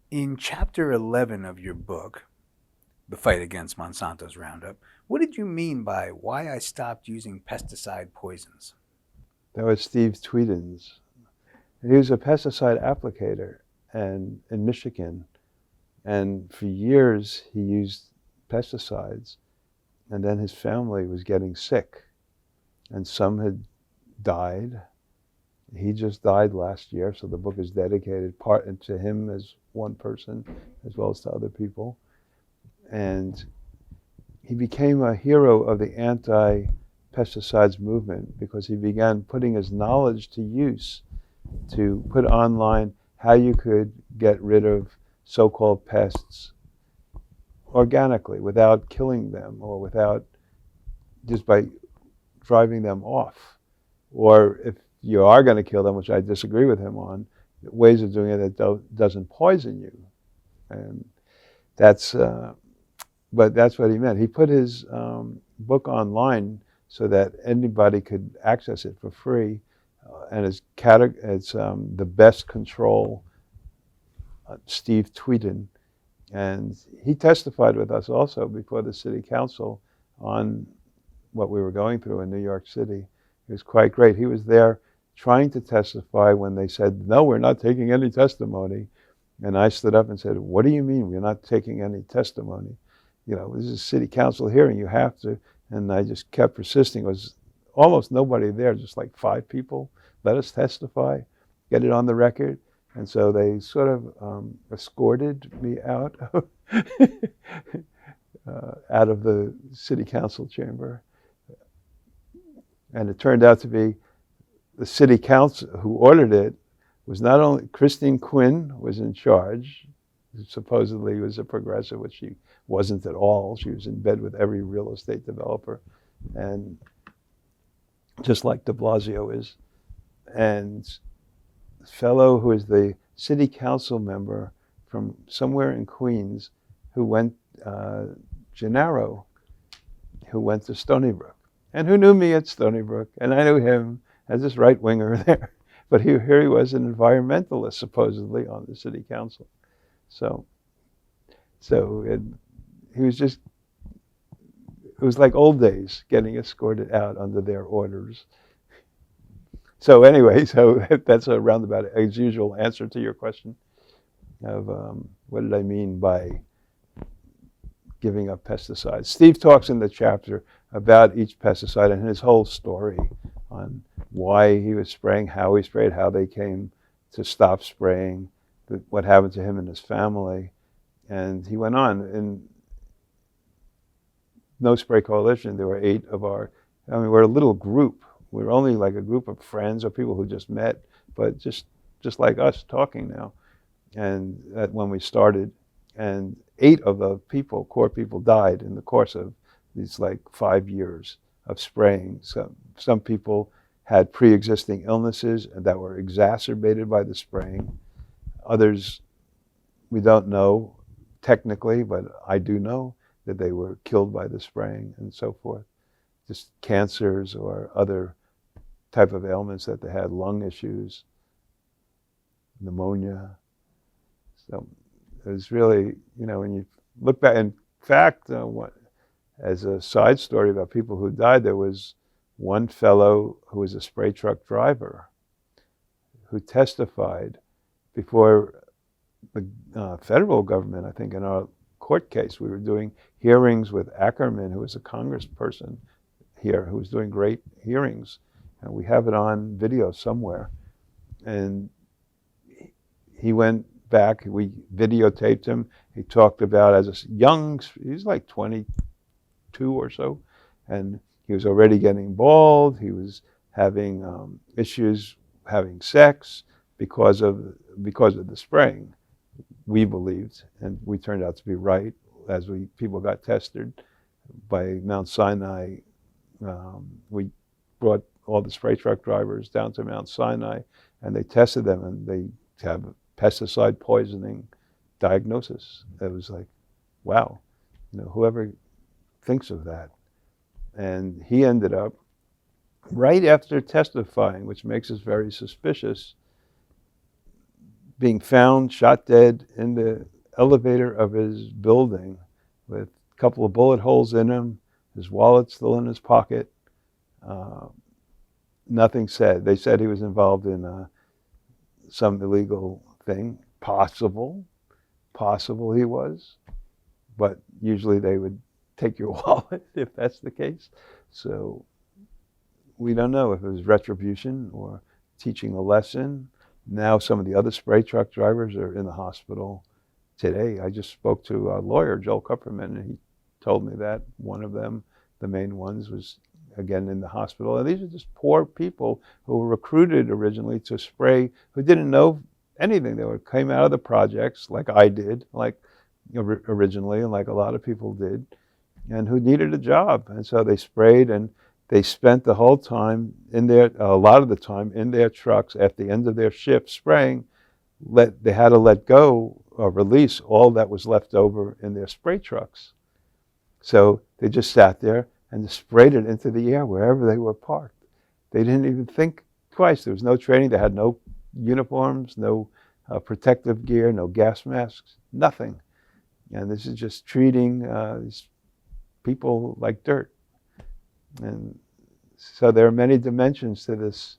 In chapter 11 of your book, The Fight Against Monsanto's Roundup, what did you mean by why I stopped using pesticide poisons? That was Steve Tweeden's. He was a pesticide applicator and in Michigan, and for years he used pesticides, and then his family was getting sick, and some had died. He just died last year, so the book is dedicated part to him as one person, as well as to other people. And he became a hero of the anti-pesticides movement because he began putting his knowledge to use to put online how you could get rid of so-called pests organically without killing them or without just by driving them off. Or if you are going to kill them, which I disagree with him on, ways of doing it that doesn't poison you. And that's, but that's what he meant. He put his book online so that anybody could access it for free. And it's The Best Control, Steve Tweeden. And he testified with us also before the city council on what we were going through in New York City. It was quite great. He was there trying to testify when they said, no, we're not taking any testimony. And I stood up and said, what do you mean we're not taking any testimony? You know, this is a city council hearing, you have to. And I just kept persisting. It was almost nobody there, just like 5 people. Let us testify, get it on the record. And so they sort of escorted me out out of the city council chamber. And it turned out to be the city council who ordered it was not only Christine Quinn was in charge, who supposedly was a progressive, which she wasn't at all. She was in bed with every real estate developer, and just like de Blasio is. And a fellow who is the city council member from somewhere in Queens who went, Gennaro, who went to Stony Brook, and who knew me at Stony Brook, and I knew him as this right-winger there. But here he was, an environmentalist, supposedly, on the city council. So he was just, it was like old days, getting escorted out under their orders. So anyway, so that's a roundabout, as usual, answer to your question of what did I mean by giving up pesticides. Steve talks in the chapter about each pesticide and his whole story on why he was spraying, how he sprayed, how they came to stop spraying, what happened to him and his family. And he went on. In No Spray Coalition, there were 8 of our, I mean, we're a little group. We're only like a group of friends or people who just met, but just like us talking now. And that when we started, and 8 of the people, core people, died in the course of these like 5 years of spraying. So some people had pre-existing illnesses that were exacerbated by the spraying. Others, we don't know technically, but I do know that they were killed by the spraying and so forth. Just cancers or other type of ailments that they had, lung issues, pneumonia. So it was really, when you look back, in fact, as a side story about people who died, there was one fellow who was a spray truck driver who testified before the federal government, I think, in our court case. We were doing hearings with Ackerman, who was a congressperson here, who was doing great hearings. And we have it on video somewhere. And he went back, we videotaped him. He talked about as a young, he's like 22 or so, and he was already getting bald. He was having issues having sex because of the spraying, we believed, and we turned out to be right as people got tested by Mount Sinai. We brought all the spray truck drivers down to Mount Sinai, and they tested them, and they have pesticide poisoning diagnosis. It was like, wow, whoever thinks of that. And he ended up, right after testifying, which makes us very suspicious, being found shot dead in the elevator of his building with a couple of bullet holes in him, his wallet still in his pocket. Nothing said. They said he was involved in some illegal thing. Possible he was, but usually they would take your wallet if that's the case. So we don't know if it was retribution or teaching a lesson. Now some of the other spray truck drivers are in the hospital today. I just spoke to a lawyer, Joel Kupperman, and he told me that one of them, the main ones, was again in the hospital. And these are just poor people who were recruited originally to spray, who didn't know anything. They came out of the projects like I did, like originally, and like a lot of people did, and who needed a job. And so they sprayed, and they spent the whole time a lot of the time in their trucks at the end of their shift spraying. They had to let go or release all that was left over in their spray trucks. So they just sat there and sprayed it into the air wherever they were parked. They didn't even think twice. There was no training. They had no uniforms, no protective gear, no gas masks, nothing. And this is just treating these people like dirt. And so there are many dimensions to this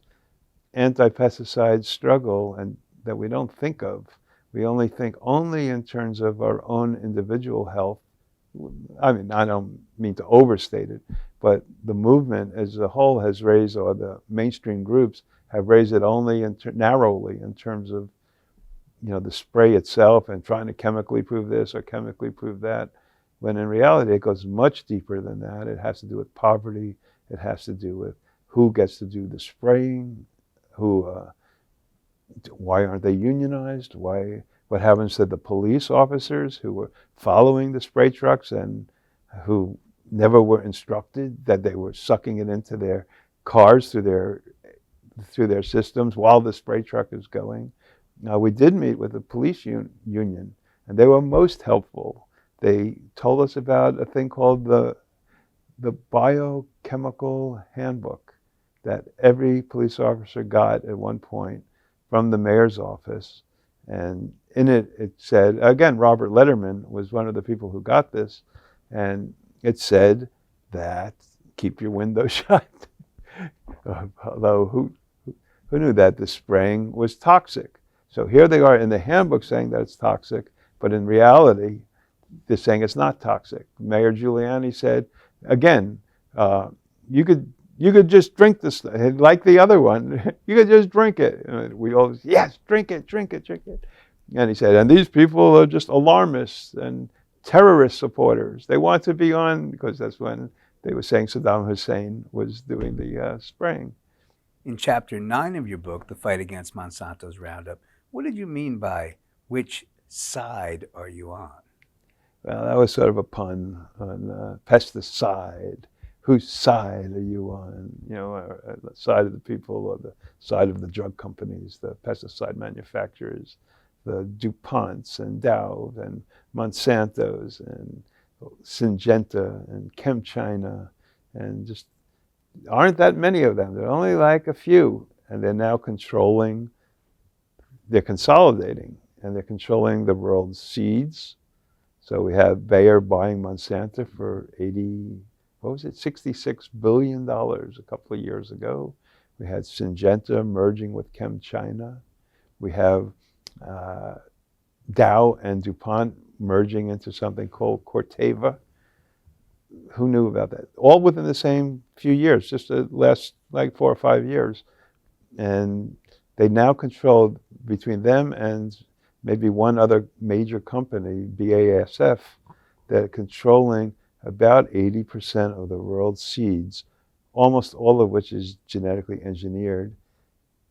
anti-pesticide struggle, and that we don't think of. We only think in terms of our own individual health. I mean, I don't mean to overstate it, but the movement as a whole has raised, or the mainstream groups have raised it only narrowly in terms of, the spray itself and trying to chemically prove this or chemically prove that, when in reality it goes much deeper than that. It has to do with poverty. It has to do with who gets to do the spraying, why aren't they unionized? What happens to the police officers who were following the spray trucks and who never were instructed that they were sucking it into their cars through their systems while the spray truck is going? Now, we did meet with the police union, and they were most helpful. They told us about a thing called the biochemical handbook that every police officer got at one point from the mayor's office. And in it, it said, again, Robert Letterman was one of the people who got this, and it said that keep your window shut. Although who knew that the spraying was toxic? So here they are in the handbook saying that it's toxic, but in reality, they're saying it's not toxic. Mayor Giuliani said, again, you could just drink this, like the other one. You could just drink it. And we all, yes, drink it. And he said, and these people are just alarmists and terrorist supporters. They want to be on, because that's when they were saying Saddam Hussein was doing the spraying. In Chapter 9 of your book, The Fight Against Monsanto's Roundup, what did you mean by which side are you on? Well, that was sort of a pun on pesticide. Whose side are you on? The side of the people or the side of the drug companies, the pesticide manufacturers, the DuPonts and Dow and Monsantos and Syngenta and ChemChina, and just aren't that many of them. There are only like a few, and they're now they're consolidating, and they're controlling the world's seeds. So we have Bayer buying Monsanto for $66 billion a couple of years ago. We had Syngenta merging with ChemChina. We have Dow and DuPont merging into something called Corteva. Who knew about that? All within the same few years, just the last like 4 or 5 years. And they now control, between them and maybe one other major company, BASF, that are controlling about 80% of the world's seeds, almost all of which is genetically engineered,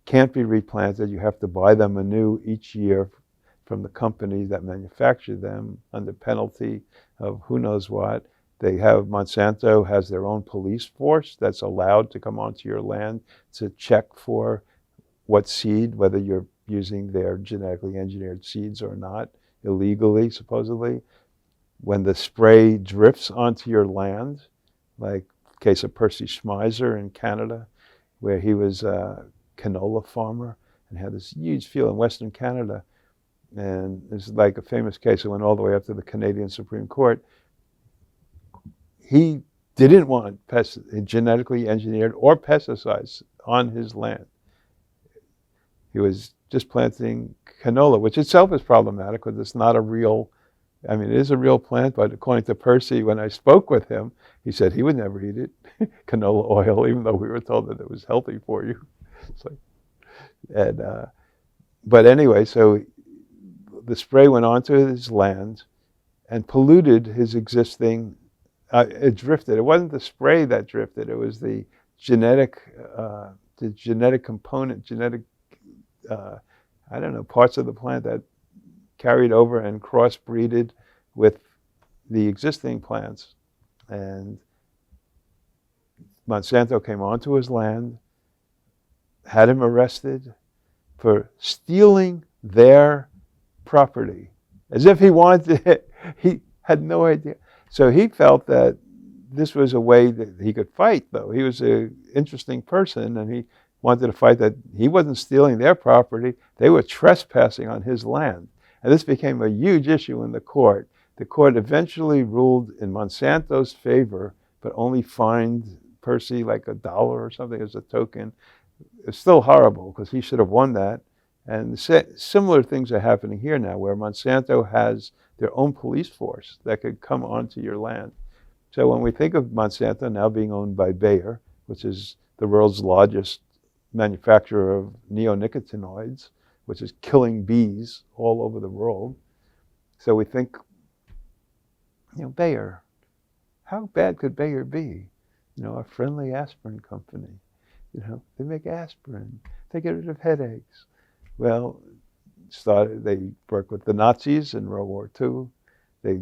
can't be replanted. You have to buy them anew each year from the companies that manufacture them under penalty of who knows what. Monsanto has their own police force that's allowed to come onto your land to check for what seed, whether you're using their genetically engineered seeds or not, illegally, supposedly. When the spray drifts onto your land, like the case of Percy Schmeiser in Canada, where he was a canola farmer and had this huge field in Western Canada And it's like a famous case that went all the way up to the Canadian Supreme Court. He didn't want genetically engineered or pesticides on his land. He was just planting canola, which itself is problematic because it's not a real, I mean, it is a real plant, but according to Percy, when I spoke with him, he said he would never eat it, canola oil, even though we were told that it was healthy for you. It's like, and, but anyway, so the spray went onto his land and polluted his existing, it drifted. It wasn't the spray that drifted, it was the genetic component, I don't know, parts of the plant that carried over and crossbreeded with the existing plants. And Monsanto came onto his land, had him arrested for stealing their property, as if he wanted it. He had no idea. So he felt that this was a way that he could fight, though. He was an interesting person, and he wanted to fight that he wasn't stealing their property. They were trespassing on his land. And this became a huge issue in the court. The court eventually ruled in Monsanto's favor, but only fined Percy like $1 or something as a token. It's still horrible because he should have won that. And similar things are happening here now, where Monsanto has their own police force that could come onto your land. So when we think of Monsanto now being owned by Bayer, which is the world's largest manufacturer of neonicotinoids, which is killing bees all over the world. So we think, Bayer, how bad could Bayer be? A friendly aspirin company. They make aspirin. They get rid of headaches. Well, they worked with the Nazis in World War II. They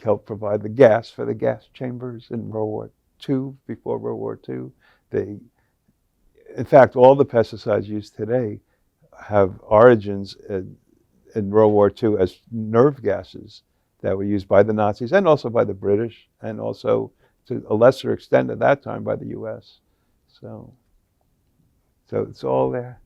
helped provide the gas for the gas chambers in World War II, before World War II. In fact, all the pesticides used today have origins in World War II as nerve gases that were used by the Nazis and also by the British, and also to a lesser extent at that time by the US. So it's all there.